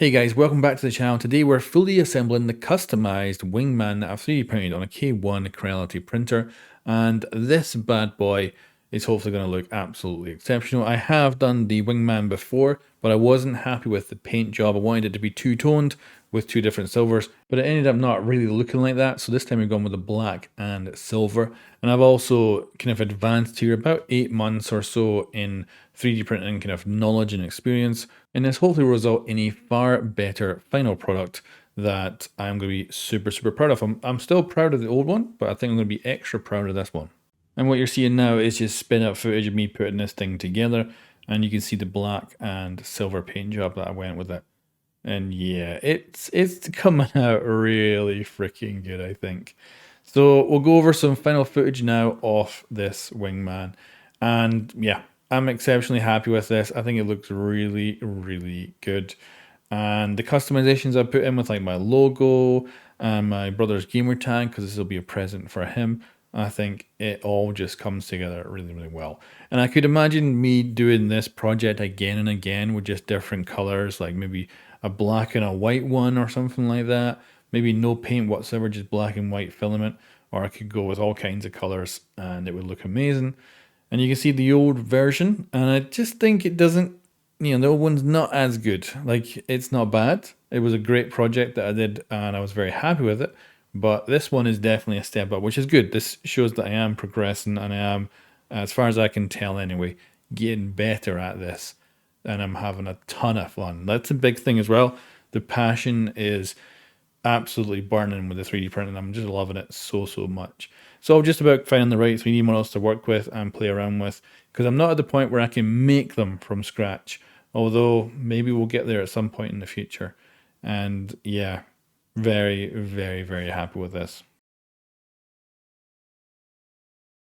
Hey guys, welcome back to the channel. Today we're fully assembling the customized Wingman that I've 3D printed on a K1 Creality printer, and this bad boy is hopefully going to look absolutely exceptional. I have done the Wingman before, but I wasn't happy with the paint job. I wanted it to be two-toned with two different silvers, but it ended up not really looking like that. So this time we've gone with the black and silver. And I've also kind of advanced here about 8 months or so in 3D printing kind of knowledge and experience. And this hopefully will result in a far better final product that I'm going to be super, super proud of. I'm still proud of the old one, but I think I'm going to be extra proud of this one. And what you're seeing now is just spin up footage of me putting this thing together. And you can see the black and silver paint job that I went with it. And yeah, it's coming out really freaking good, I think. So we'll go over some final footage now of this Wingman. And yeah, I'm exceptionally happy with this. I think it looks really, really good. And the customizations I put in with like my logo and my brother's gamer tag, because this will be a present for him, I think it all just comes together really, really well. And I could imagine me doing this project again and again with just different colors, like maybe a black and a white one or something like that. Maybe no paint whatsoever, just black and white filament. Or I could go with all kinds of colors and it would look amazing. And you can see the old version, and I just think it doesn't, the old one's not as good. Like, it's not bad. It was a great project that I did, and I was very happy with it. But this one is definitely a step up, which is good. This shows that I am progressing, and I am, as far as I can tell anyway, getting better at this. And I'm having a ton of fun. That's a big thing as well. The passion is absolutely burning with the 3D printing. I'm just loving it so, so much. So just about finding the right 3D models to work with and play around with, because I'm not at the point where I can make them from scratch, although maybe we'll get there at some point in the future. And yeah, very, very, very happy with this.